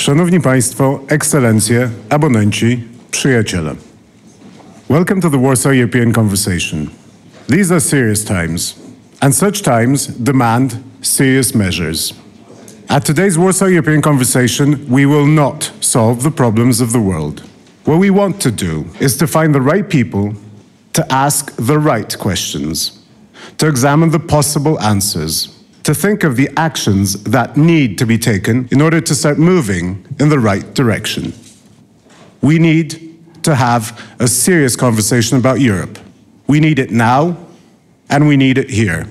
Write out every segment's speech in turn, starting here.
Szanowni Państwo, Ekscelencje, abonenci, przyjaciele. Welcome to the Warsaw European Conversation. These are serious times, and such times demand serious measures. At today's Warsaw European Conversation, we will not solve the problems of the world. What we want to do is to find the right people to ask the right questions, to examine the possible answers, to think of the actions that need to be taken in order to start moving in the right direction. We need to have a serious conversation about Europe. We need it now, and we need it here.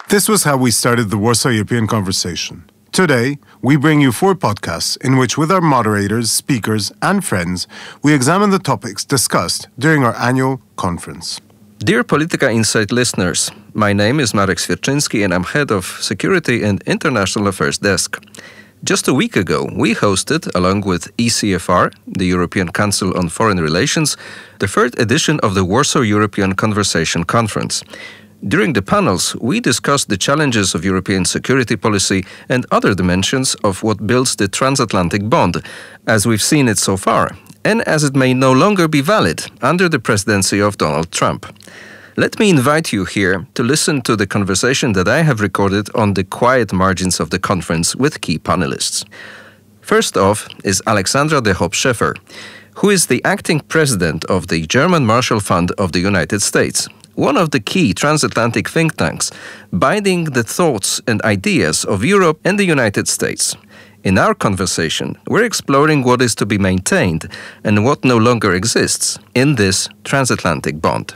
This was how we started the Warsaw European Conversation. Today, we bring you 4 podcasts in which, with our moderators, speakers, and friends, we examine the topics discussed during our annual conference. Dear Polityka Insight listeners, my name is Marek Świerczyński and I'm head of Security and International Affairs Desk. Just a week ago, we hosted, along with ECFR, the European Council on Foreign Relations, the 3rd edition of the Warsaw European Conversation Conference. During the panels, we discussed the challenges of European security policy and other dimensions of what builds the transatlantic bond, as we've seen it so far, and as it may no longer be valid under the presidency of Donald Trump. Let me invite you here to listen to the conversation that I have recorded on the quiet margins of the conference with key panelists. First off is Alexandra de Hoop Scheffer, who is the acting president of the German Marshall Fund of the United States, one of the key transatlantic think tanks, binding the thoughts and ideas of Europe and the United States. In our conversation, we're exploring what is to be maintained and what no longer exists in this transatlantic bond.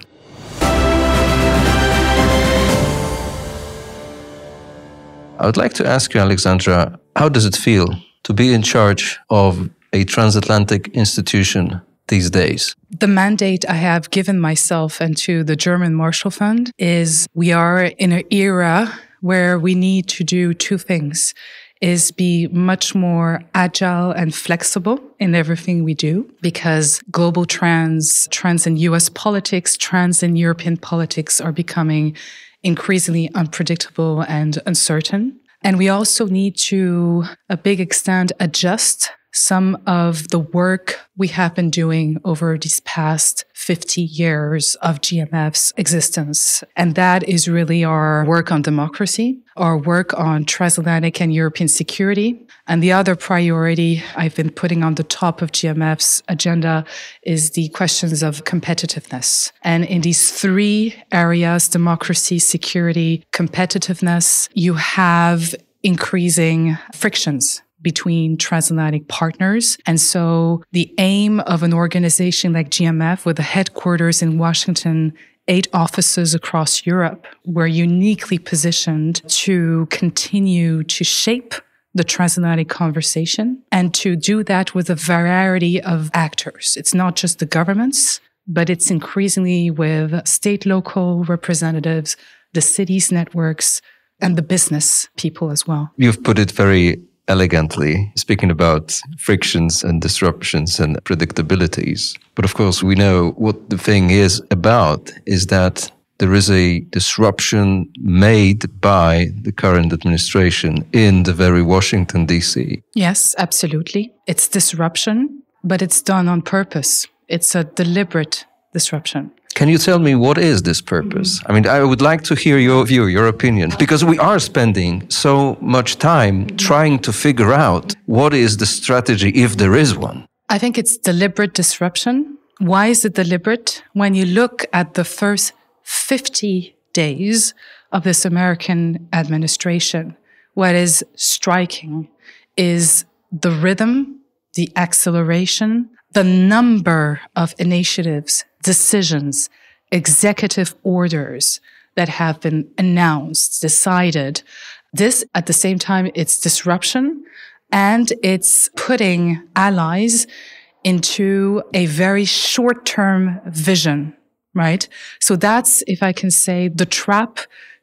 I would like to ask you, Alexandra, how does it feel to be in charge of a transatlantic institution these days? The mandate I have given myself and to the German Marshall Fund is we are in an era where we need to do 2 things, is be much more agile and flexible in everything we do, because global trends in US politics, trends in European politics are becoming increasingly unpredictable and uncertain. And we also need to, a big extent, adjust some of the work we have been doing over these past 50 years of GMF's existence. And that is really our work on democracy, our work on transatlantic and European security. And the other priority I've been putting on the top of GMF's agenda is the questions of competitiveness. And in these 3 areas, democracy, security, competitiveness, you have increasing frictions between transatlantic partners. And so the aim of an organization like GMF with a headquarters in Washington, 8 offices across Europe, we're uniquely positioned to continue to shape the transatlantic conversation and to do that with a variety of actors. It's not just the governments, but it's increasingly with state, local representatives, the cities networks, and the business people as well. You've put it very elegantly, speaking about frictions and disruptions and predictabilities. But of course, we know what the thing is about is that there is a disruption made by the current administration in the very Washington, D.C. Yes, absolutely. It's disruption, but it's done on purpose. It's a deliberate disruption. Can you tell me what is this purpose? I mean, I would like to hear your view, your opinion, because we are spending so much time trying to figure out what is the strategy, if there is one. I think it's deliberate disruption. Why is it deliberate? When you look at the first 50 days of this American administration, what is striking is the rhythm, the acceleration, the number of initiatives, decisions, executive orders that have been announced, decided. This, at the same time, it's disruption and it's putting allies into a very short-term vision, right? So that's, if I can say, the trap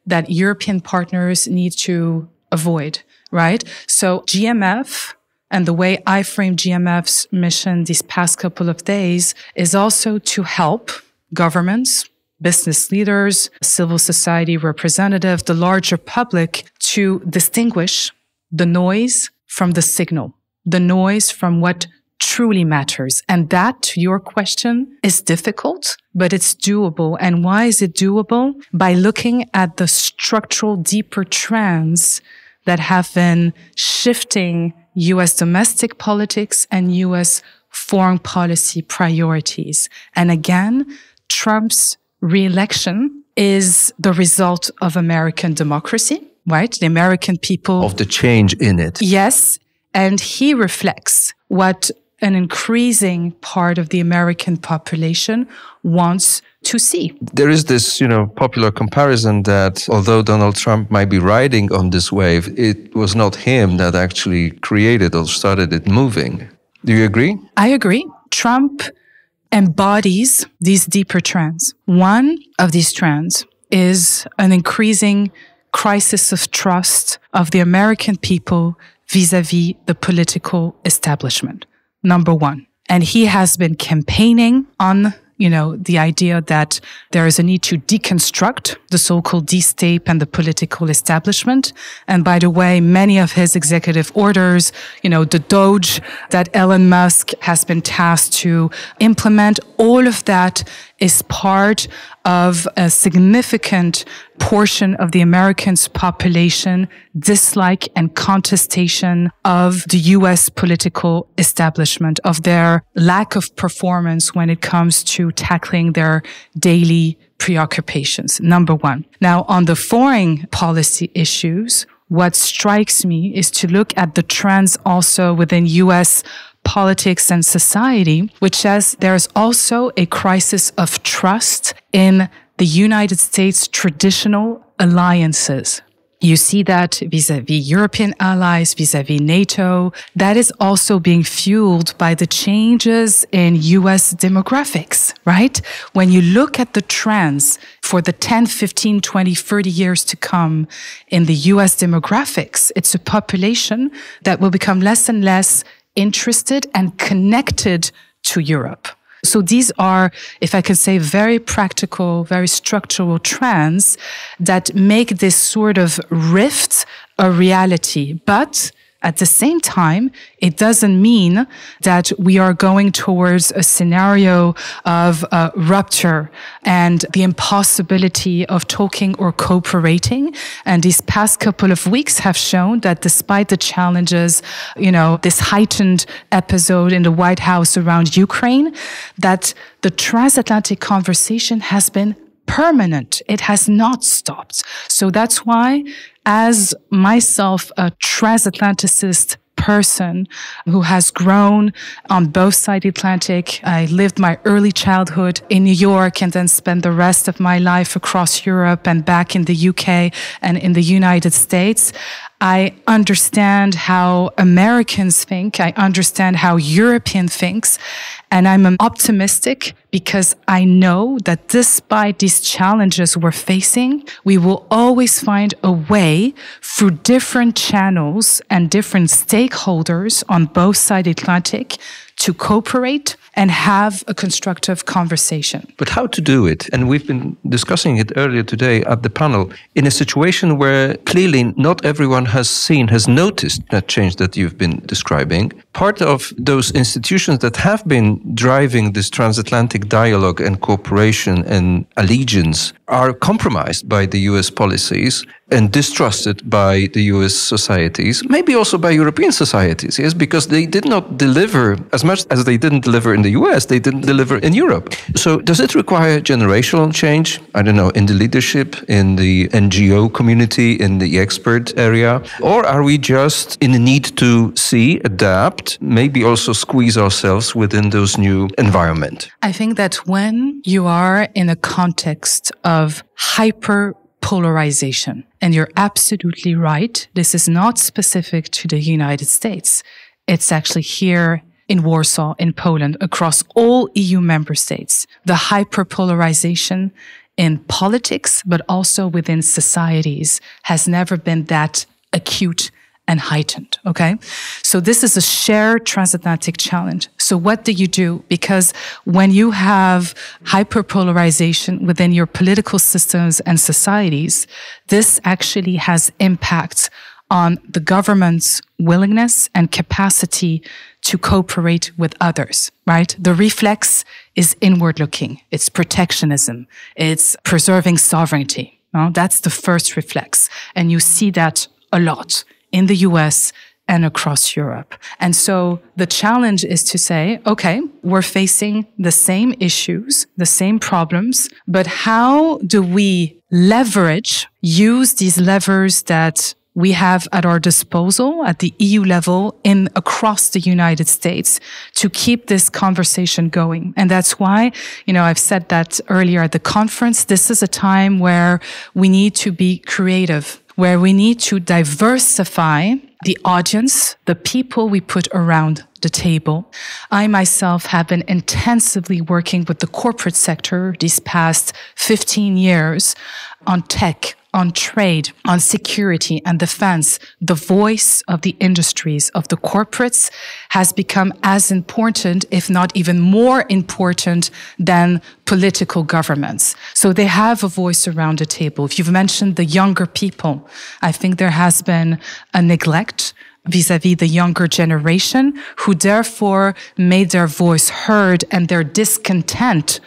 that European partners need to avoid, right? So GMF, and the way I frame GMF's mission these past couple of days, is also to help governments, business leaders, civil society representatives, the larger public to distinguish the noise from the signal, the noise from what truly matters. And that, to your question, is difficult, but it's doable. And why is it doable? By looking at the structural, deeper trends that have been shifting U.S. domestic politics and U.S. foreign policy priorities. And again, Trump's re-election is the result of American democracy, right? The American people. Of the change in it. Yes. And he reflects what an increasing part of the American population wants to see. There is this, popular comparison that although Donald Trump might be riding on this wave, it was not him that actually created or started it moving. Do you agree? I agree. Trump embodies these deeper trends. One of these trends is an increasing crisis of trust of the American people vis-à-vis the political establishment. Number one. And he has been campaigning on, the idea that there is a need to deconstruct the so-called D-state and the political establishment. And by the way, many of his executive orders, the DOGE that Elon Musk has been tasked to implement, all of that is part of a significant portion of the Americans' population dislike and contestation of the U.S. political establishment, of their lack of performance when it comes to tackling their daily preoccupations. Number one. Now, on the foreign policy issues, what strikes me is to look at the trends also within U.S. politics and society, which says there's also a crisis of trust in the United States' traditional alliances. You see that vis-à-vis European allies, vis-à-vis NATO. That is also being fueled by the changes in U.S. demographics, right? When you look at the trends for the 10, 15, 20, 30 years to come in the U.S. demographics, it's a population that will become less and less interested and connected to Europe. So these are, if I can say, very practical, very structural trends that make this sort of rift a reality. But at the same time, it doesn't mean that we are going towards a scenario of rupture and the impossibility of talking or cooperating. And these past couple of weeks have shown that despite the challenges, this heightened episode in the White House around Ukraine, that the transatlantic conversation has been permanent. It has not stopped. So that's why, as myself, a transatlanticist person who has grown on both sides of the Atlantic, I lived my early childhood in New York and then spent the rest of my life across Europe and back in the UK and in the United States. I understand how Americans think. I understand how European thinks. And I'm optimistic because I know that despite these challenges we're facing, we will always find a way through different channels and different stakeholders on both sides of the Atlantic to cooperate and have a constructive conversation. But how to do it? And we've been discussing it earlier today at the panel, in a situation where clearly not everyone has noticed that change that you've been describing. Part of those institutions that have been driving this transatlantic dialogue and cooperation and allegiance are compromised by the US policies and distrusted by the US societies, maybe also by European societies, yes, because they did not deliver as much as they didn't deliver in the US, they didn't deliver in Europe. So does it require generational change? I don't know, in the leadership, in the NGO community, in the expert area? Or are we just in the need to see, adapt, maybe also squeeze ourselves within those new environment? I think that when you are in a context of hyper-polarization, and you're absolutely right, this is not specific to the United States. It's actually here in Warsaw, in Poland, across all EU member states. The hyperpolarization in politics, but also within societies, has never been that acute and heightened, okay? So this is a shared transatlantic challenge. So what do you do? Because when you have hyperpolarization within your political systems and societies, this actually has impacts on the government's willingness and capacity to cooperate with others, right? The reflex is inward looking. It's protectionism. It's preserving sovereignty. No? That's the first reflex. And you see that a lot in the US and across Europe. And so the challenge is to say, okay, we're facing the same issues, the same problems, but how do we use these levers that we have at our disposal at the EU level across the United States to keep this conversation going. And that's why, I've said that earlier at the conference, this is a time where we need to be creative, where we need to diversify the audience, the people we put around the table. I myself have been intensively working with the corporate sector these past 15 years on tech, on trade, on security and defense. The voice of the industries, of the corporates, has become as important, if not even more important, than political governments. So they have a voice around the table. If you've mentioned the younger people, I think there has been a neglect vis-à-vis the younger generation, who therefore made their voice heard and their discontent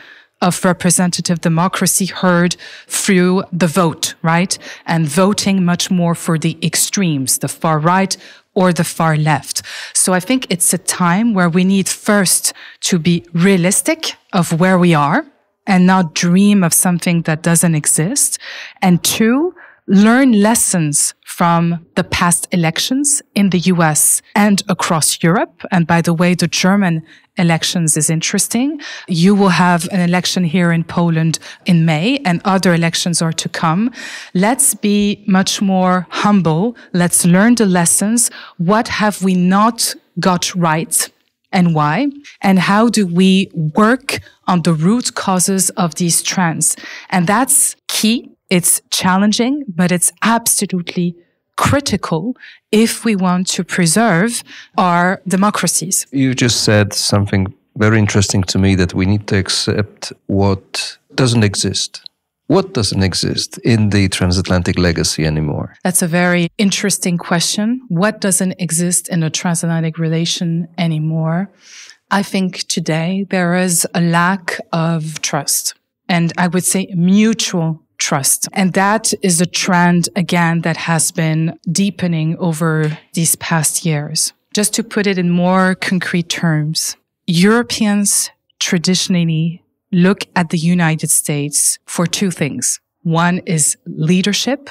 of representative democracy heard through the vote, right? And voting much more for the extremes, the far right or the far left. So I think it's a time where we need first to be realistic of where we are and not dream of something that doesn't exist. And two, learn lessons from the past elections in the US and across Europe. And by the way, the German elections is interesting. You will have an election here in Poland in May, and other elections are to come. Let's be much more humble. Let's learn the lessons. What have we not got right? And why? And how do we work on the root causes of these trends? And that's key. It's challenging, but it's absolutely critical if we want to preserve our democracies. You just said something very interesting to me, that we need to accept what doesn't exist. What doesn't exist in the transatlantic legacy anymore? That's a very interesting question. What doesn't exist in a transatlantic relation anymore? I think today there is a lack of trust, and I would say mutual trust. And that is a trend, again, that has been deepening over these past years. Just to put it in more concrete terms, Europeans traditionally look at the United States for two things. One is leadership,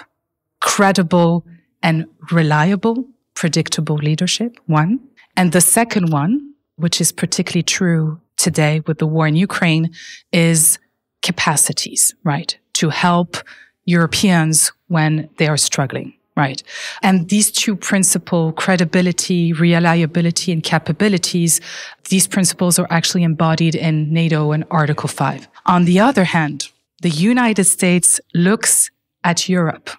credible and reliable, predictable leadership, one. And the second one, which is particularly true today with the war in Ukraine, is capacities, right? To help Europeans when they are struggling, right? And these two principles, credibility, reliability, and capabilities, these principles are actually embodied in NATO and Article 5. On the other hand, the United States looks at Europe,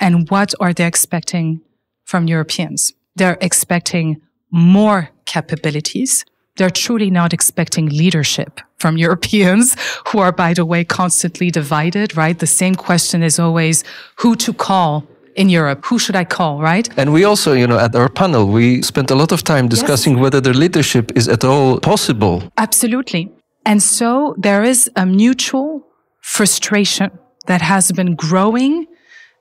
and what are they expecting from Europeans? They're expecting more capabilities. They're truly not expecting leadership from Europeans, who are, by the way, constantly divided, right? The same question is always who to call in Europe. Who should I call, right? And we also, at our panel, we spent a lot of time discussing whether the leadership is at all possible. Absolutely. And so there is a mutual frustration that has been growing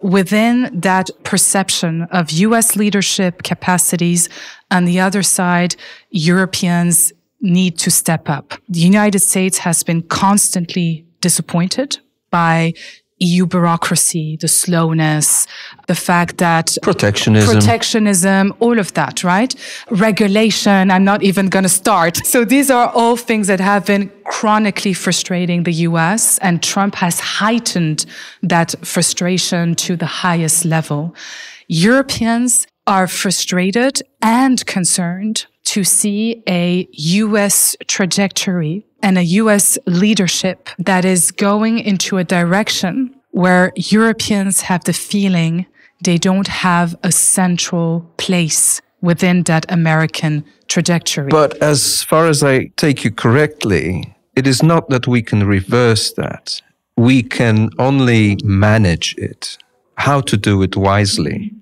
within that perception of US leadership capacities. On the other side, Europeans need to step up. The United States has been constantly disappointed by EU bureaucracy, the slowness, the fact that protectionism, all of that, right? Regulation, I'm not even going to start. So these are all things that have been chronically frustrating the US, and Trump has heightened that frustration to the highest level. Europeans are frustrated and concerned to see a US trajectory and a US leadership that is going into a direction where Europeans have the feeling they don't have a central place within that American trajectory. But as far as I take you correctly, it is not that we can reverse that. We can only manage it. How to do it wisely.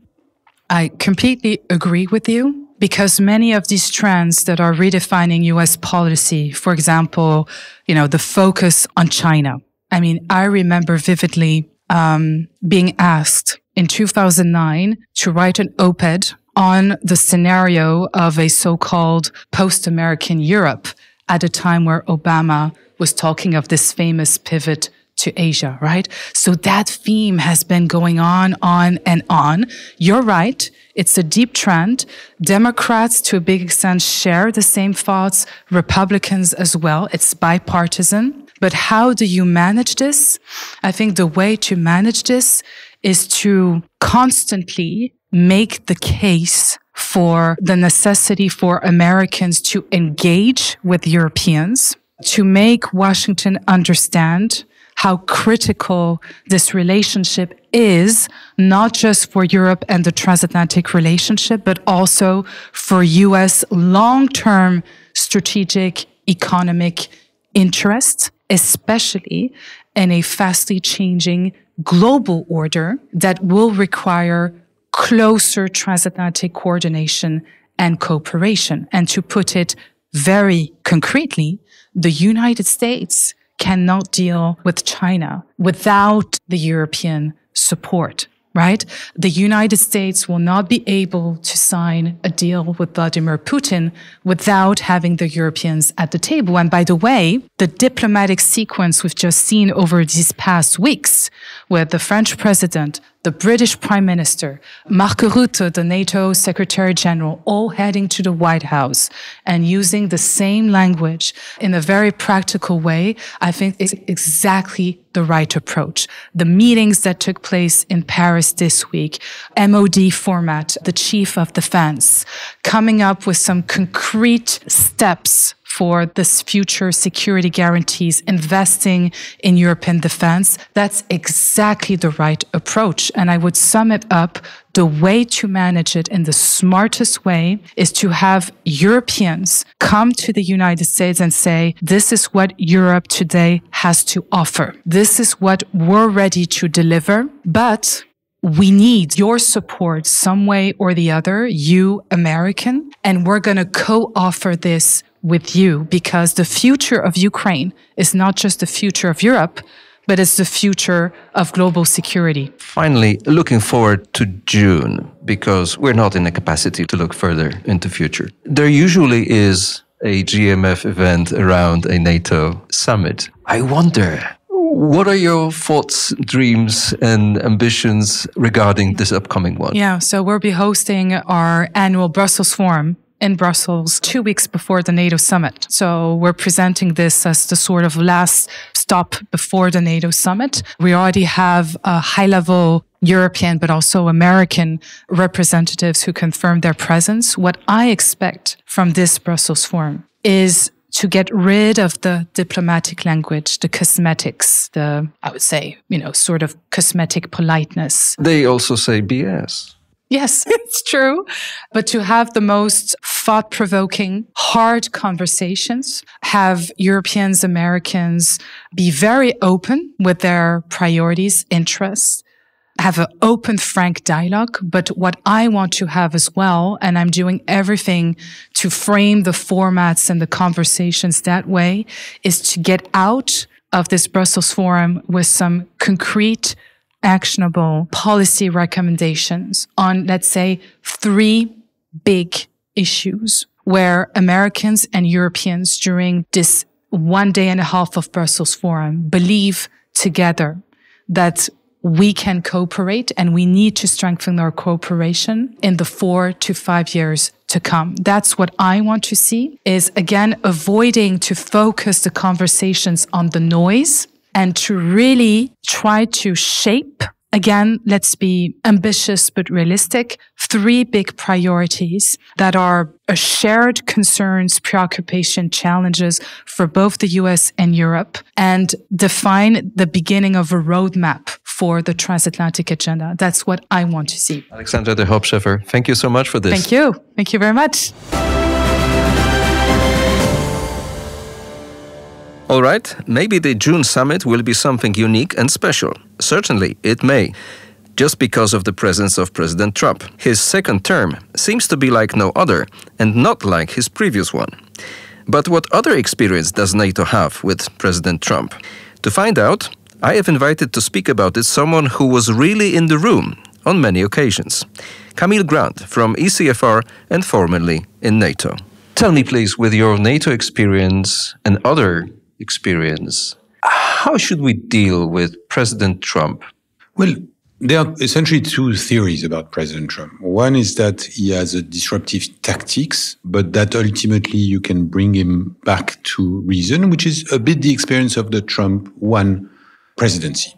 I completely agree with you, because many of these trends that are redefining US policy, for example, the focus on China. I mean, I remember vividly being asked in 2009 to write an op-ed on the scenario of a so-called post-American Europe at a time where Obama was talking of this famous pivot to Asia, right? So that theme has been going on and on. You're right. It's a deep trend. Democrats, to a big extent, share the same thoughts. Republicans as well. It's bipartisan. But how do you manage this? I think the way to manage this is to constantly make the case for the necessity for Americans to engage with Europeans, to make Washington understand how critical this relationship is, not just for Europe and the transatlantic relationship, but also for US long-term strategic economic interests, especially in a fastly changing global order that will require closer transatlantic coordination and cooperation. And to put it very concretely, the United States cannot deal with China without the European support, right? The United States will not be able to sign a deal with Vladimir Putin without having the Europeans at the table. And by the way, the diplomatic sequence we've just seen over these past weeks with the French president, the British Prime Minister, Mark Rutte, the NATO Secretary General, all heading to the White House and using the same language in a very practical way, I think is exactly the right approach. The meetings that took place in Paris this week, MOD format, the Chief of Defense, coming up with some concrete steps for this future security guarantees, investing in European defense, that's exactly the right approach. And I would sum it up, the way to manage it in the smartest way is to have Europeans come to the United States and say, this is what Europe today has to offer. This is what we're ready to deliver, but we need your support some way or the other, you American, and we're going to co-offer this with you, because the future of Ukraine is not just the future of Europe, but it's the future of global security. Finally, looking forward to June, because we're not in a capacity to look further into future. There usually is a GMF event around a NATO summit. I wonder, what are your thoughts, dreams, and ambitions regarding this upcoming one? Yeah, so we'll be hosting our annual Brussels Forum in Brussels 2 weeks before the NATO summit. So we're presenting this as the sort of last stop before the NATO summit. We already have a high-level European, but also American representatives who confirmed their presence. What I expect from this Brussels Forum is to get rid of the diplomatic language, the cosmetics, I would say, sort of cosmetic politeness. They also say BS. Yes, it's true. But to have the most thought-provoking, hard conversations, have Europeans, Americans be very open with their priorities, interests, have an open, frank dialogue. But what I want to have as well, and I'm doing everything to frame the formats and the conversations that way, is to get out of this Brussels Forum with some concrete, actionable policy recommendations on, let's say, 3 big issues where Americans and Europeans during this 1 day and a half of Brussels Forum believe together that we can cooperate and we need to strengthen our cooperation in the 4 to 5 years to come. That's what I want to see, is again, avoiding to focus the conversations on the noise and to really try to shape, again, let's be ambitious but realistic, 3 big priorities that are a shared concerns, preoccupation, challenges for both the US and Europe, and define the beginning of a roadmap for the transatlantic agenda. That's what I want to see. Alexandra de Hoop Scheffer, thank you so much for this. Thank you. Thank you very much. All right, maybe the June summit will be something unique and special. Certainly, it may. Just because of the presence of President Trump. His second term seems to be like no other, and not like his previous one. But what other experience does NATO have with President Trump? To find out, I have invited to speak about it someone who was really in the room on many occasions. Camille Grand from ECFR and formerly in NATO. Tell me please, with your NATO experience and other experience, how should we deal with President Trump? Well, there are essentially two theories about President Trump. One is that he has a disruptive tactics, but that ultimately you can bring him back to reason, which is a bit the experience of the Trump 1 presidency.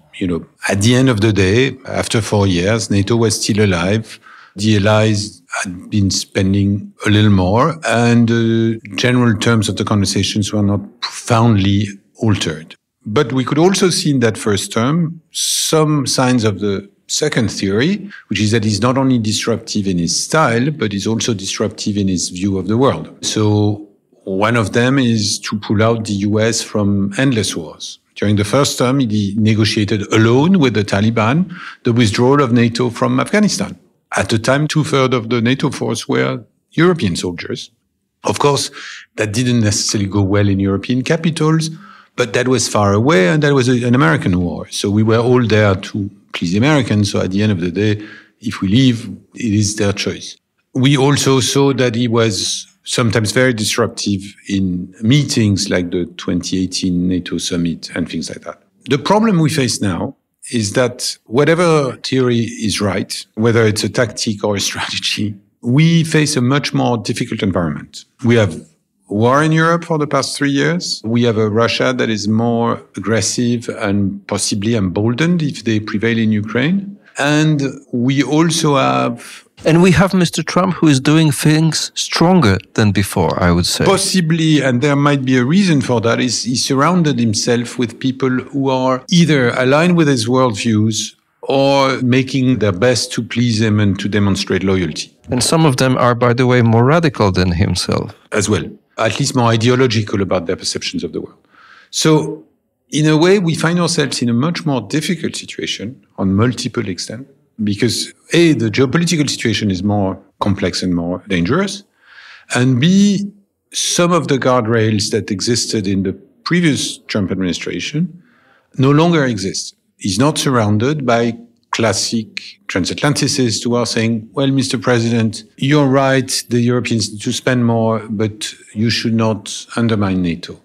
At the end of the day, after 4 years, NATO was still alive. The allies had been spending a little more, and the general terms of the conversations were not profoundly altered. But we could also see in that first term some signs of the second theory, which is that he's not only disruptive in his style, but he's also disruptive in his view of the world. So one of them is to pull out the US from endless wars. During the first term, he negotiated alone with the Taliban the withdrawal of NATO from Afghanistan. At the time, 2/3 of the NATO force were European soldiers. Of course, that didn't necessarily go well in European capitals, but that was far away, and that was an American war. So we were all there to please the Americans. So at the end of the day, if we leave, it is their choice. We also saw that he was sometimes very disruptive in meetings like the 2018 NATO summit and things like that. The problem we face now is that whatever theory is right, whether it's a tactic or a strategy, we face a much more difficult environment. We have war in Europe for the past 3 years. We have a Russia that is more aggressive and possibly emboldened if they prevail in Ukraine. And we also have... And we have Mr. Trump who is doing things stronger than before, I would say. Possibly, and there might be a reason for that, is he surrounded himself with people who are either aligned with his worldviews or making their best to please him and to demonstrate loyalty. And some of them are, by the way, more radical than himself. As well, at least more ideological about their perceptions of the world. So, in a way, we find ourselves in a much more difficult situation on multiple extents. Because A, the geopolitical situation is more complex and more dangerous. And B, some of the guardrails that existed in the previous Trump administration no longer exist. He's not surrounded by classic transatlanticists who are saying, well, Mr. President, you're right, the Europeans need to spend more, but you should not undermine NATO.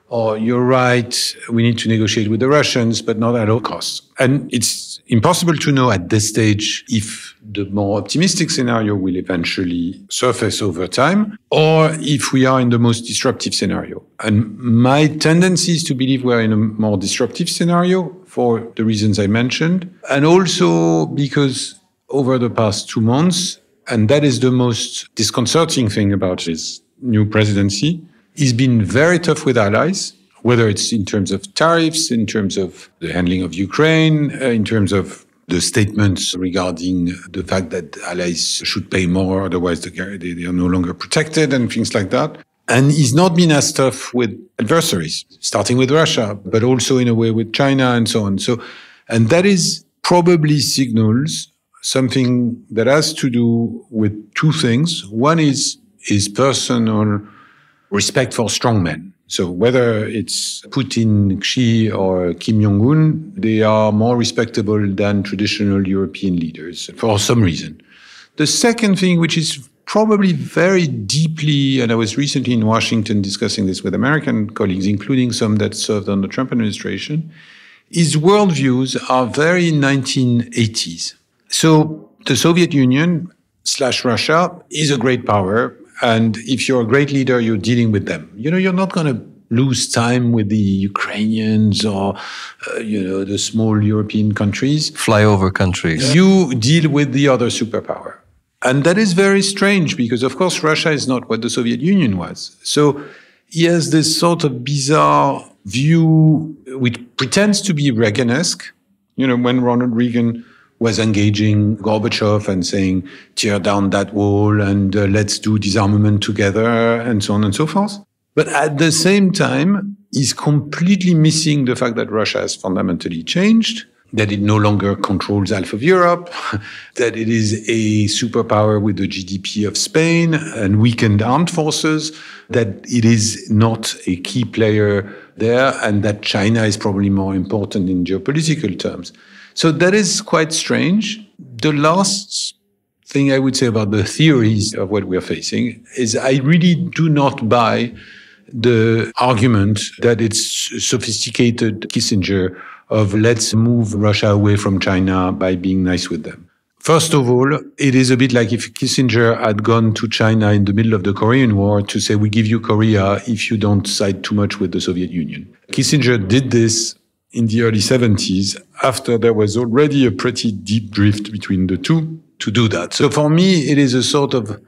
Or you're right, we need to negotiate with the Russians, but not at all costs. And it's impossible to know at this stage if the more optimistic scenario will eventually surface over time, or if we are in the most disruptive scenario. And my tendency is to believe we're in a more disruptive scenario for the reasons I mentioned, and also because over the past 2 months, and that is the most disconcerting thing about his new presidency, he's been very tough with allies, whether it's in terms of tariffs, in terms of the handling of Ukraine, in terms of the statements regarding the fact that allies should pay more, otherwise they are no longer protected and things like that. And he's not been as tough with adversaries, starting with Russia, but also in a way with China and so on. And that is probably signals something that has to do with two things. One is his personal respect for strongmen. So whether it's Putin, Xi, or Kim Jong-un, they are more respectable than traditional European leaders for some reason. The second thing, which is probably very deeply, and I was recently in Washington discussing this with American colleagues, including some that served on the Trump administration, his worldviews are very 1980s. So the Soviet Union / Russia is a great power. And if you're a great leader, you're dealing with them. You're not going to lose time with the Ukrainians or, the small European countries. Flyover countries. You deal with the other superpower. And that is very strange because, of course, Russia is not what the Soviet Union was. So he has this sort of bizarre view which pretends to be Reagan-esque, When Ronald Reagan was engaging Gorbachev and saying, tear down that wall and let's do disarmament together and so on and so forth. But at the same time, he's completely missing the fact that Russia has fundamentally changed, that it no longer controls half of Europe, that it is a superpower with the GDP of Spain and weakened armed forces, that it is not a key player there, and that China is probably more important in geopolitical terms. So that is quite strange. The last thing I would say about the theories of what we're facing is I really do not buy the argument that it's sophisticated Kissinger of let's move Russia away from China by being nice with them. First of all, it is a bit like if Kissinger had gone to China in the middle of the Korean War to say, we give you Korea if you don't side too much with the Soviet Union. Kissinger did this in the early 70s after there was already a pretty deep drift between the two to do that. So for me, it is a sort of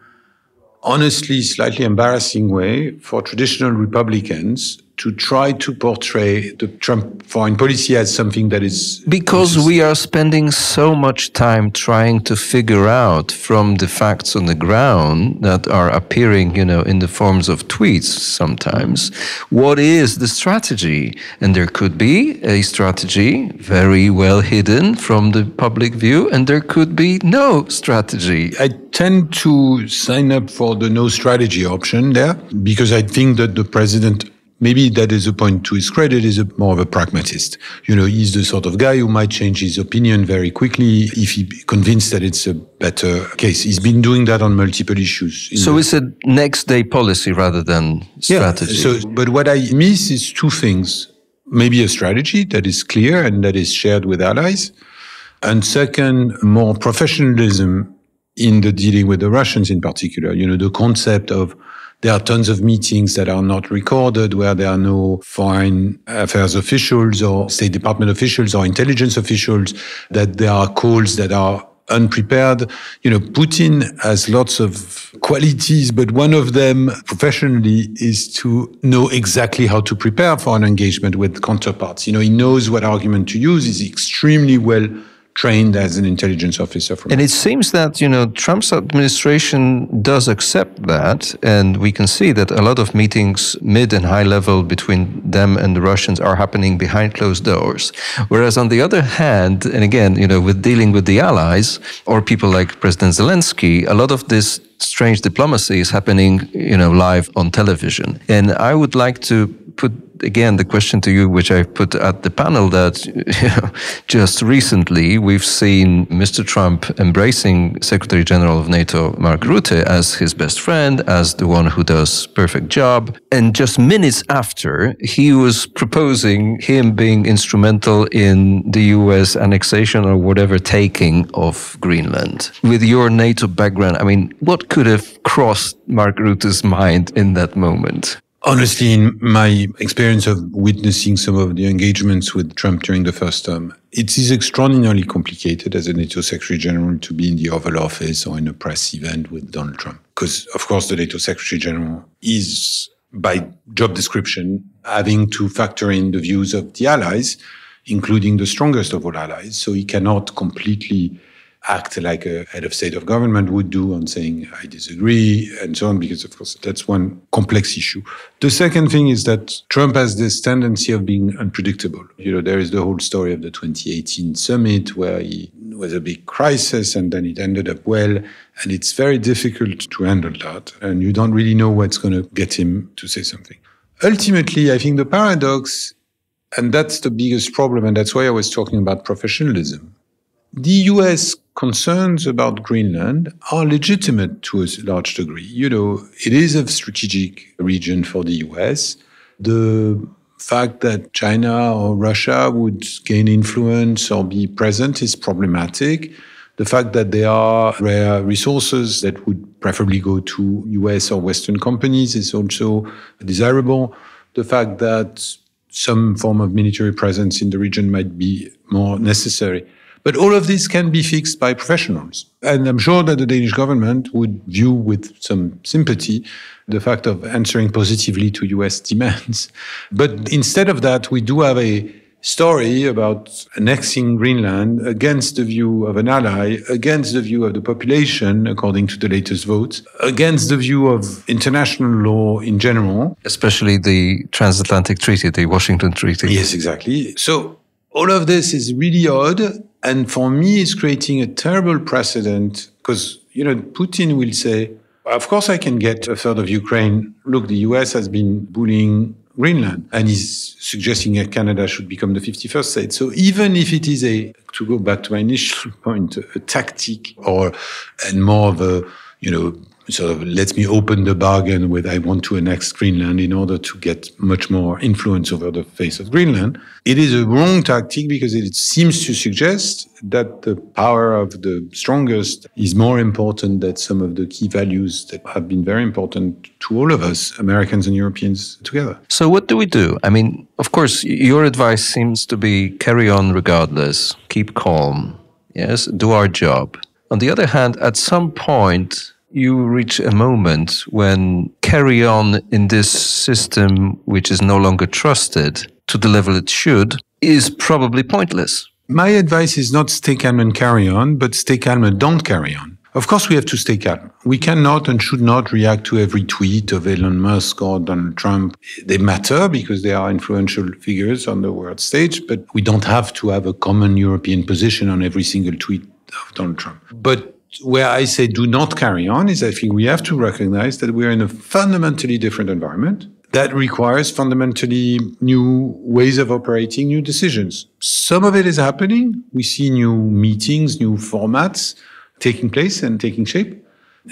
honestly slightly embarrassing way for traditional Republicans to try to portray the Trump foreign policy as something that is... Because we are spending so much time trying to figure out from the facts on the ground that are appearing, in the forms of tweets sometimes, what is the strategy? And there could be a strategy very well hidden from the public view, and there could be no strategy. I tend to sign up for the no strategy option there, because I think that the president... Maybe that is a point to his credit, is more of a pragmatist. He's the sort of guy who might change his opinion very quickly if he's convinced that it's a better case. He's been doing that on multiple issues. So it's a next day policy rather than strategy. Yeah, but what I miss is two things. Maybe a strategy that is clear and that is shared with allies. And second, more professionalism in the dealing with the Russians in particular. The concept of there are tons of meetings that are not recorded, where there are no foreign affairs officials or State Department officials or intelligence officials, that there are calls that are unprepared. Putin has lots of qualities, but one of them professionally is to know exactly how to prepare for an engagement with counterparts. He knows what argument to use. He's extremely well trained as an intelligence officer. And it seems that, Trump's administration does accept that. And we can see that a lot of meetings, mid and high level, between them and the Russians are happening behind closed doors. Whereas on the other hand, and again, with dealing with the allies or people like President Zelensky, a lot of this strange diplomacy is happening, live on television. And I would like to put again the question to you, which I put at the panel, that just recently we've seen Mr. Trump embracing Secretary General of NATO Mark Rutte as his best friend, as the one who does perfect job. And just minutes after, he was proposing him being instrumental in the US annexation or whatever taking of Greenland. With your NATO background, what could have crossed Mark Rutte's mind in that moment? Honestly, in my experience of witnessing some of the engagements with Trump during the first term, it is extraordinarily complicated as a NATO Secretary General to be in the Oval Office or in a press event with Donald Trump. Because, of course, the NATO Secretary General is, by job description, having to factor in the views of the allies, including the strongest of all allies. So he cannot completely act like a head of state of government would do on saying, I disagree, and so on, because, of course, that's one complex issue. The second thing is that Trump has this tendency of being unpredictable. There is the whole story of the 2018 summit where he was a big crisis and then it ended up well. And it's very difficult to handle that. And you don't really know what's going to get him to say something. Ultimately, I think the paradox, and that's the biggest problem, and that's why I was talking about professionalism. The US concerns about Greenland are legitimate to a large degree. It is a strategic region for the US. The fact that China or Russia would gain influence or be present is problematic. The fact that there are rare resources that would preferably go to US or Western companies is also desirable. The fact that some form of military presence in the region might be more necessary. But all of this can be fixed by professionals. And I'm sure that the Danish government would view with some sympathy the fact of answering positively to US demands. But instead of that, we do have a story about annexing Greenland against the view of an ally, against the view of the population, according to the latest votes, against the view of international law in general. Especially the transatlantic treaty, the Washington Treaty. Yes, exactly. So all of this is really odd. And for me, it's creating a terrible precedent because, Putin will say, of course, I can get a third of Ukraine. Look, the US has been bullying Greenland, and he's suggesting that Canada should become the 51st state. So even if it is to go back to my initial point, a tactic and more of a, sort of lets me open the bargain with I want to annex Greenland in order to get much more influence over the face of Greenland. It is a wrong tactic because it seems to suggest that the power of the strongest is more important than some of the key values that have been very important to all of us, Americans and Europeans together. So what do we do? I mean, of course, your advice seems to be carry on regardless, keep calm, yes, do our job. On the other hand, at some point, you reach a moment when carry on in this system, which is no longer trusted to the level it should, is probably pointless. My advice is not stay calm and carry on, but stay calm and don't carry on. Of course, we have to stay calm. We cannot and should not react to every tweet of Elon Musk or Donald Trump. They matter because they are influential figures on the world stage, but we don't have to have a common European position on every single tweet of Donald Trump. But where I say do not carry on is I think we have to recognize that we're in a fundamentally different environment that requires fundamentally new ways of operating, new decisions. Some of it is happening. We see new meetings, new formats taking place and taking shape.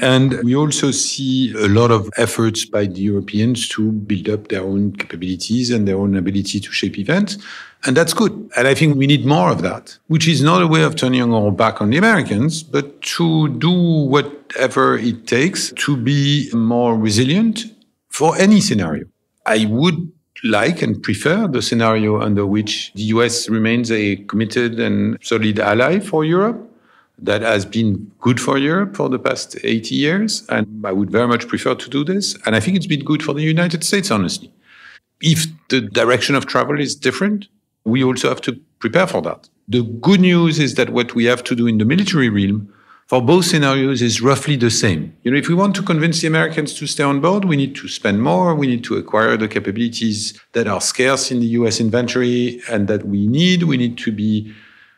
And we also see a lot of efforts by the Europeans to build up their own capabilities and their own ability to shape events. And that's good. And I think we need more of that, which is not a way of turning our back on the Americans, but to do whatever it takes to be more resilient for any scenario. I would like and prefer the scenario under which the US remains a committed and solid ally for Europe. That has been good for Europe for the past 80 years. And I would very much prefer to do this. And I think it's been good for the United States, honestly. If the direction of travel is different, we also have to prepare for that. The good news is that what we have to do in the military realm for both scenarios is roughly the same. If we want to convince the Americans to stay on board, we need to spend more. We need to acquire the capabilities that are scarce in the US inventory and that we need. We need to be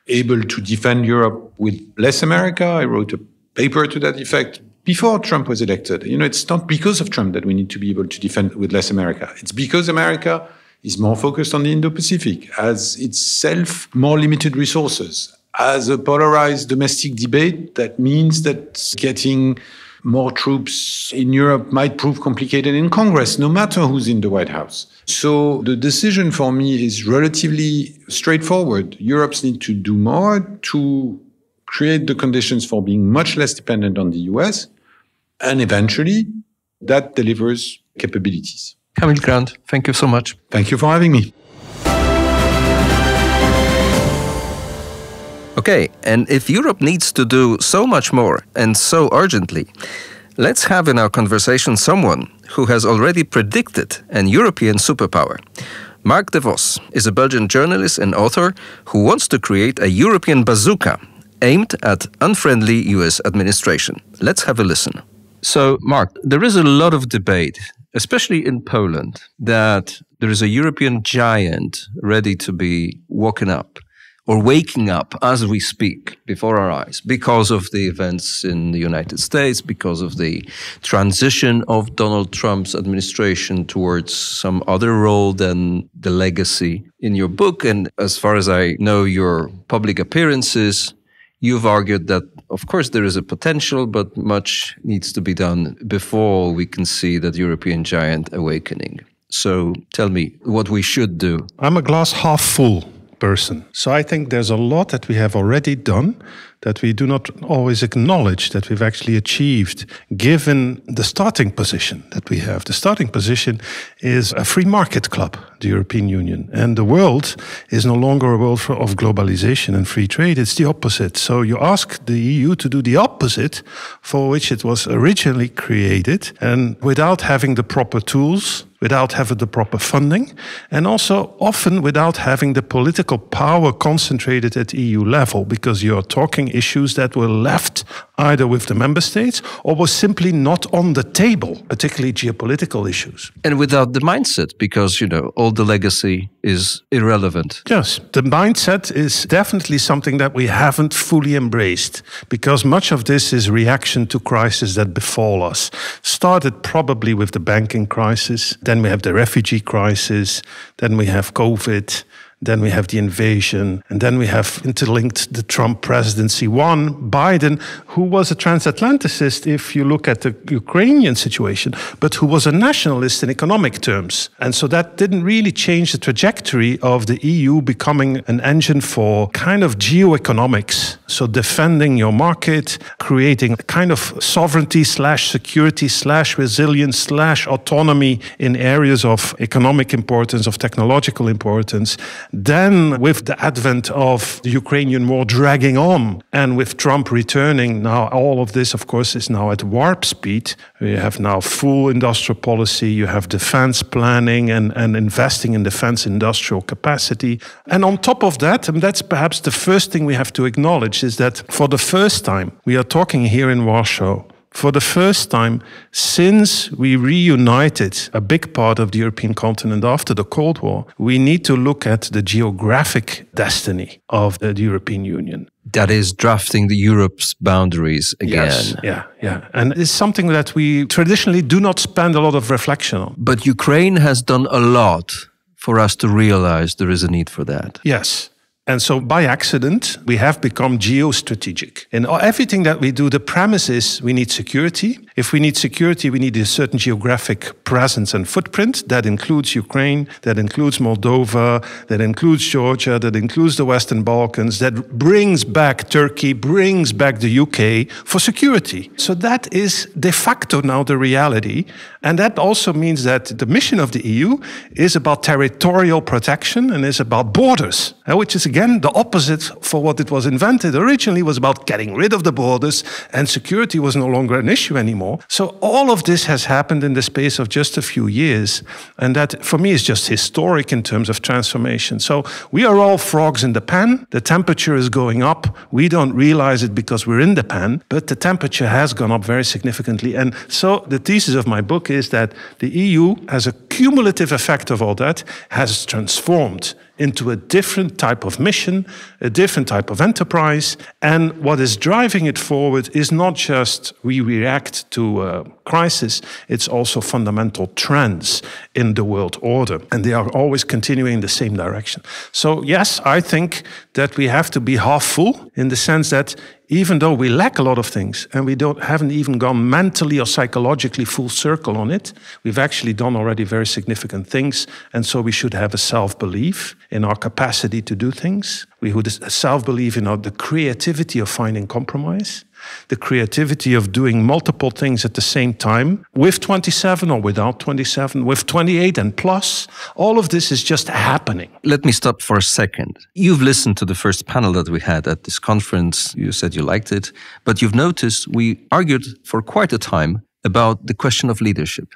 able to defend Europe with less America. I wrote a paper to that effect before Trump was elected. It's not because of Trump that we need to be able to defend with less America. It's because America is more focused on the Indo-Pacific, has itself more limited resources, has a polarized domestic debate that means that getting more troops in Europe might prove complicated in Congress, no matter who's in the White House. So the decision for me is relatively straightforward. Europe's need to do more to create the conditions for being much less dependent on the US, and eventually that delivers capabilities. Camille Grand, thank you so much. Thank you for having me. Okay, and if Europe needs to do so much more and so urgently, let's have in our conversation someone who has already predicted an European superpower. Marc de Vos is a Belgian journalist and author who wants to create a European bazooka aimed at unfriendly US administration. Let's have a listen. So, Marc, there is a lot of debate, especially in Poland, that there is a European giant ready to be woken up or waking up as we speak before our eyes because of the events in the United States, because of the transition of Donald Trump's administration towards some other role than the legacy. In your book, and as far as I know your public appearances, you've argued that, of course, there is a potential, but much needs to be done before we can see that European giant awakening. So tell me what we should do. I'm a glass half full person. So I think there's a lot that we have already done that we do not always acknowledge that we've actually achieved, given the starting position that we have. The starting position is a free market club, the European Union. And the world is no longer a world of globalization and free trade. It's the opposite. So you ask the EU to do the opposite for which it was originally created, and without having the proper tools, without having the proper funding, and also often without having the political power concentrated at EU level, because you're talking issues that were left either with the member states or were simply not on the table, particularly geopolitical issues. And without the mindset, because, all the legacy is irrelevant. Yes, the mindset is definitely something that we haven't fully embraced, because much of this is reaction to crises that befall us. Started probably with the banking crisis, then we have the refugee crisis, then we have COVID, then we have the invasion, and then we have interlinked the Trump presidency. Biden, who was a transatlanticist if you look at the Ukrainian situation, but who was a nationalist in economic terms. And so that didn't really change the trajectory of the EU becoming an engine for kind of geoeconomics. So defending your market, creating a kind of sovereignty / security / resilience / autonomy in areas of economic importance, of technological importance. Then, with the advent of the Ukrainian war dragging on, and with Trump returning, now all of this, of course, is now at warp speed. We have now full industrial policy, you have defense planning and investing in defense industrial capacity. And on top of that, and that's perhaps the first thing we have to acknowledge, is that for the first time, we are talking here in Warsaw, for the first time since we reunited a big part of the European continent after the Cold War, we need to look at the geographic destiny of the European Union. That is drafting the Europe's boundaries again. Yes, yeah. And it's something that we traditionally do not spend a lot of reflection on. But Ukraine has done a lot for us to realize there is a need for that. Yes. And so by accident, we have become geostrategic. In everything that we do, the premise is we need security. If we need security, we need a certain geographic presence and footprint. That includes Ukraine, that includes Moldova, that includes Georgia, that includes the Western Balkans, that brings back Turkey, brings back the UK for security. So that is de facto now the reality. And that also means that the mission of the EU is about territorial protection and is about borders, which is again the opposite for what it was invented. Originally was about getting rid of the borders, and security was no longer an issue anymore. So all of this has happened in the space of just a few years, and that for me is just historic in terms of transformation. So we are all frogs in the pan. The temperature is going up. We don't realize it because we're in the pan, but the temperature has gone up very significantly. And so the thesis of my book is that the EU, as a cumulative effect of all that, has transformed into a different type of mission, a different type of enterprise. And what is driving it forward is not just we react to a crisis, it's also fundamental trends in the world order. And they are always continuing in the same direction. So yes, I think that we have to be half full in the sense that even though we lack a lot of things and we haven't even gone mentally or psychologically full circle on it, we've actually done already very significant things. And so we should have a self-belief in our capacity to do things. We would self-believe in the creativity of finding compromise, the creativity of doing multiple things at the same time, with 27 or without 27, with 28 and plus. All of this is just happening. Let me stop for a second. You've listened to the first panel that we had at this conference. You said you liked it, but you've noticed we argued for quite a time about the question of leadership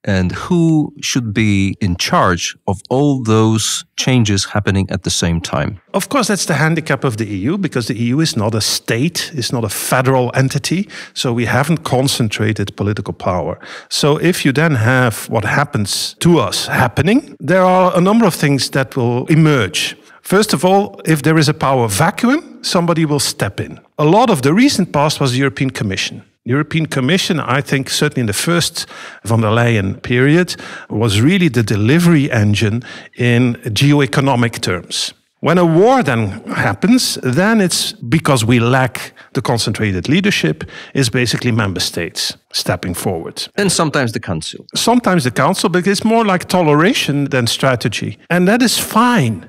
and who should be in charge of all those changes happening at the same time. Of course, that's the handicap of the EU, because the EU is not a state, it's not a federal entity, so we haven't concentrated political power. So if you then have what happens to us happening, there are a number of things that will emerge. First of all, if there is a power vacuum, somebody will step in. A lot of the recent past was the European Commission. The European Commission, I think, certainly in the first von der Leyen period, was really the delivery engine in geoeconomic terms. When a war then happens, then it's because we lack the concentrated leadership, is basically member states stepping forward. And sometimes the Council. Sometimes the Council, but it's more like toleration than strategy. And that is fine.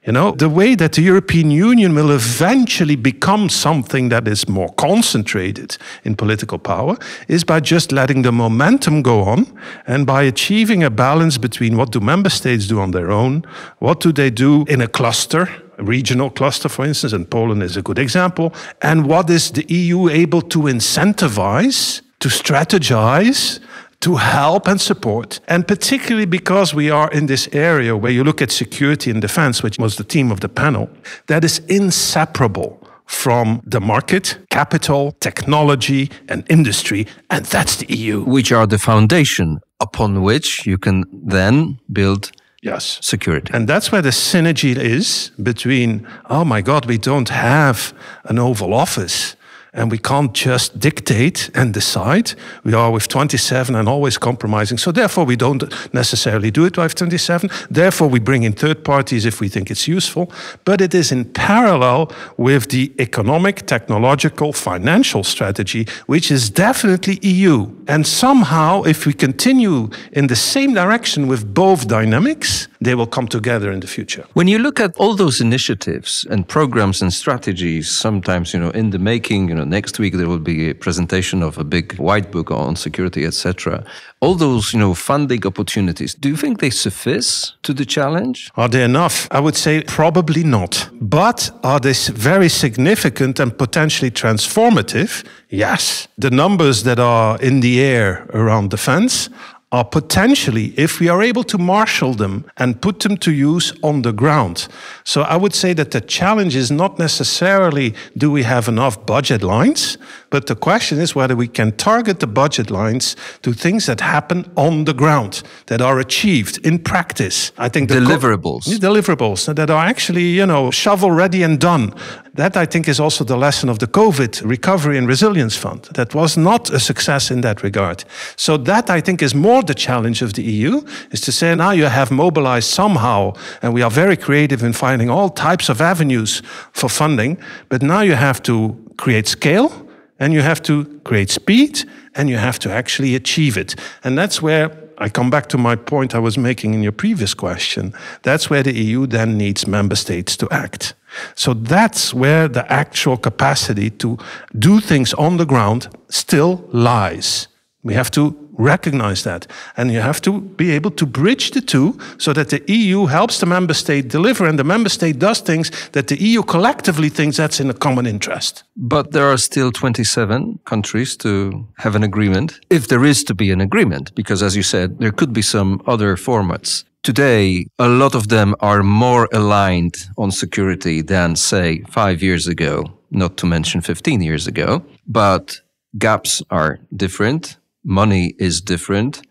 You know, the way that the European Union will eventually become something that is more concentrated in political power is by just letting the momentum go on and by achieving a balance between what do member states do on their own, what do they do in a cluster, a regional cluster, for instance, and Poland is a good example, and what is the EU able to incentivize, to strategize, to help and support, and particularly because we are in this area where you look at security and defense, which was the theme of the panel, that is inseparable from the market, capital, technology, and industry, and that's the EU. Which are the foundation upon which you can then build security. And that's where the synergy is between, oh my God, we don't have an Oval Office and we can't just dictate and decide. We are with 27 and always compromising. So therefore, we don't necessarily do it with 27. Therefore, we bring in third parties if we think it's useful. But it is in parallel with the economic, technological, financial strategy, which is definitely EU. And somehow, if we continue in the same direction with both dynamics, they will come together in the future. When you look at all those initiatives and programs and strategies, sometimes, in the making, next week there will be a presentation of a big white book on security, etc. All those, funding opportunities, do you think they suffice to the challenge? Are they enough? I would say probably not. But are they very significant and potentially transformative? Yes. The numbers that are in the air around defense are potentially, if we are able to marshal them and put them to use on the ground. So I would say that the challenge is not necessarily do we have enough budget lines, but the question is whether we can target the budget lines to things that happen on the ground, that are achieved in practice. I think deliverables that are actually, shovel ready and done. That, I think, is also the lesson of the COVID Recovery and Resilience Fund. That was not a success in that regard. So that, I think, is more the challenge of the EU, is to say now you have mobilized somehow, and we are very creative in finding all types of avenues for funding, but now you have to create scale, and you have to create speed, and you have to actually achieve it. And that's where I come back to my point I was making in your previous question. That's where the EU then needs member states to act. So that's where the actual capacity to do things on the ground still lies. We have to recognize that. And you have to be able to bridge the two so that the EU helps the member state deliver and the member state does things that the EU collectively thinks that's in a common interest. But there are still 27 countries to have an agreement, if there is to be an agreement, because as you said, there could be some other formats. Today, a lot of them are more aligned on security than, say, 5 years ago, not to mention 15 years ago. But gaps are different. Money is different.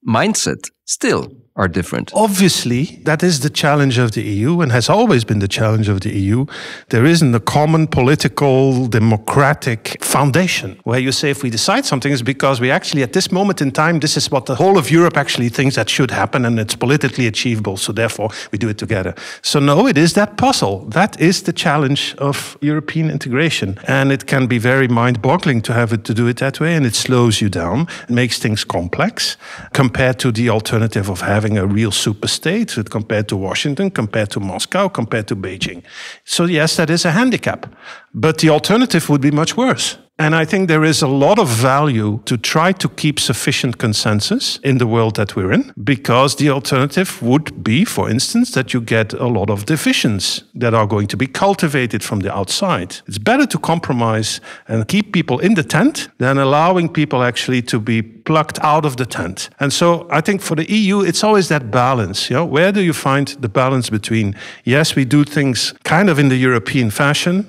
Mindset still are different. Obviously, that is the challenge of the EU and has always been the challenge of the EU. There isn't a common political, democratic foundation where you say if we decide something is because we actually, at this moment in time, this is what the whole of Europe actually thinks that should happen and it's politically achievable, so therefore we do it together. So no, it is that puzzle. That is the challenge of European integration. And it can be very mind-boggling to have it to do it that way, and it slows you down, it makes things complex compared to the alternative of having a real super state compared to Washington, compared to Moscow, compared to Beijing. So yes, that is a handicap. But the alternative would be much worse. And I think there is a lot of value to try to keep sufficient consensus in the world that we're in, because the alternative would be, for instance, that you get a lot of divisions that are going to be cultivated from the outside. It's better to compromise and keep people in the tent than allowing people actually to be plucked out of the tent. And so I think for the EU, it's always that balance. Where do you find the balance between, yes, we do things kind of in the European fashion,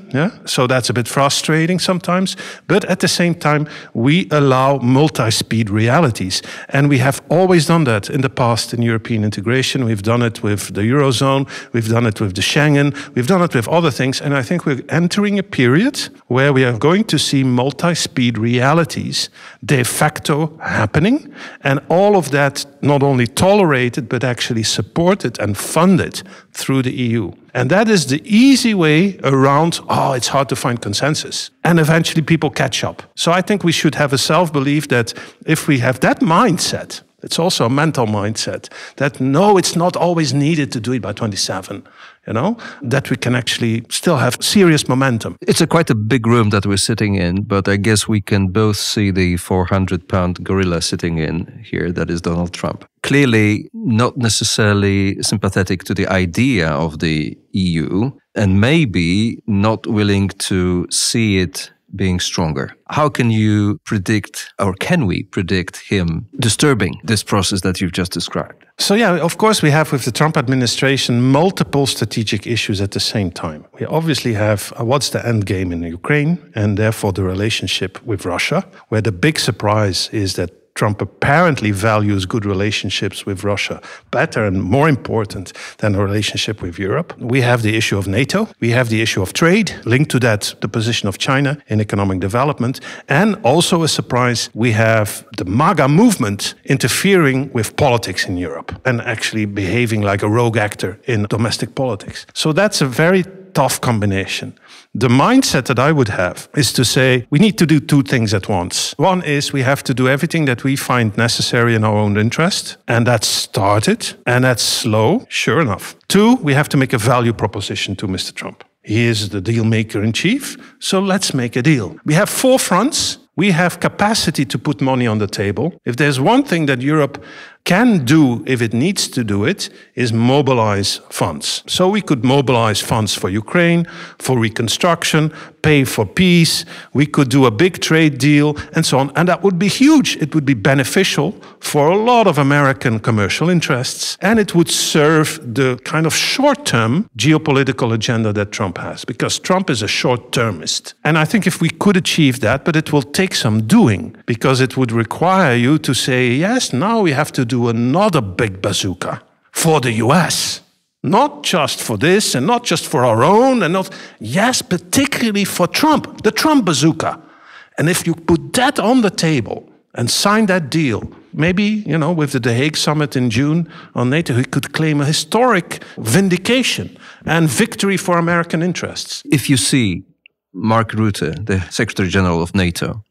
so that's a bit frustrating sometimes, but at the same time, we allow multi-speed realities. And we have always done that in the past in European integration. We've done it with the Eurozone, we've done it with the Schengen, we've done it with other things. And I think we're entering a period where we are going to see multi-speed realities de facto happening. And all of that not only tolerated, but actually supported and funded through the EU. And that is the easy way around, it's hard to find consensus. And eventually people catch up. So I think we should have a self-belief that if we have that mindset, it's also a mental mindset, that no, it's not always needed to do it by 27, that we can actually still have serious momentum. It's quite a big room that we're sitting in, but I guess we can both see the 400-pound gorilla sitting in here, that is Donald Trump. Clearly not necessarily sympathetic to the idea of the EU, and maybe not willing to see it being stronger. How can you predict, or can we predict him disturbing this process that you've just described? So yeah, of course we have with the Trump administration multiple strategic issues at the same time. We obviously have what's the end game in Ukraine and therefore the relationship with Russia, where the big surprise is that Trump apparently values good relationships with Russia better and more important than a relationship with Europe. We have the issue of NATO. We have the issue of trade. Linked to that, the position of China in economic development. And also a surprise, we have the MAGA movement interfering with politics in Europe and actually behaving like a rogue actor in domestic politics. So that's a very tough combination. The mindset that I would have is to say we need to do two things at once. One is we have to do everything that we find necessary in our own interest, and that's started, and that's slow, sure enough. Two, we have to make a value proposition to Mr. Trump. He is the deal maker in chief, so let's make a deal. We have 4 fronts. We have capacity to put money on the table. If there's one thing that Europe can do, if it needs to do it, is mobilize funds. So we could mobilize funds for Ukraine, for reconstruction, pay for peace. We could do a big trade deal and so on. And that would be huge. It would be beneficial for a lot of American commercial interests. And it would serve the kind of short-term geopolitical agenda that Trump has, because Trump is a short-termist. And I think if we could achieve that, but it will take some doing, because it would require you to say, yes, now we have to do another big bazooka for the US. Not just for this and not just for our own and not, yes, particularly for Trump, the Trump bazooka. And if you put that on the table and sign that deal, maybe, with the The Hague summit in June on NATO, he could claim a historic vindication and victory for American interests. If you see Mark Rutte, the Secretary General of NATO,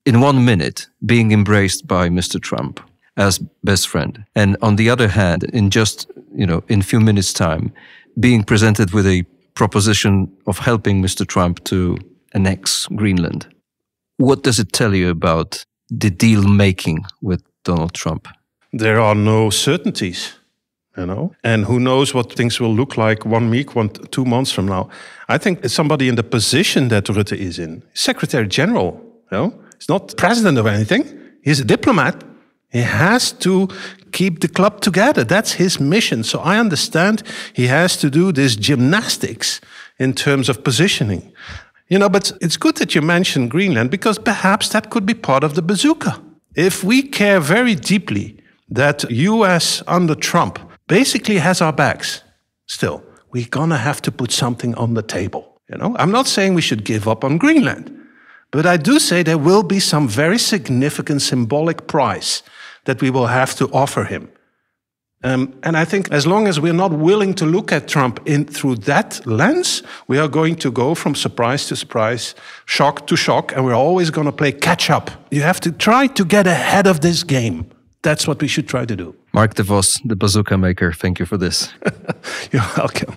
in 1 minute being embraced by Mr. Trump as best friend, and on the other hand, in just, in a few minutes' time, being presented with a proposition of helping Mr. Trump to annex Greenland. What does it tell you about the deal making with Donald Trump? There are no certainties, and who knows what things will look like 1 week, 2 months from now. I think somebody in the position that Rutte is in, Secretary General, he's not president of anything, he's a diplomat. He has to keep the club together. That's his mission. So I understand he has to do this gymnastics in terms of positioning. But it's good that you mentioned Greenland, because perhaps that could be part of the bazooka. If we care very deeply that US under Trump basically has our backs, still, we're going to have to put something on the table. I'm not saying we should give up on Greenland, but I do say there will be some very significant symbolic price that we will have to offer him. And I think as long as we're not willing to look at Trump through that lens, we are going to go from surprise to surprise, shock to shock, and we're always going to play catch up. You have to try to get ahead of this game. That's what we should try to do. Marc de Vos, the bazooka maker, thank you for this. You're welcome.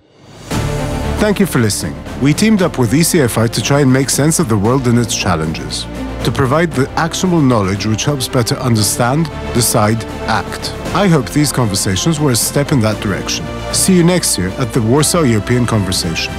Thank you for listening. We teamed up with ECFR to try and make sense of the world and its challenges, to provide the actionable knowledge which helps better understand, decide, act. I hope these conversations were a step in that direction. See you next year at the Warsaw European Conversation.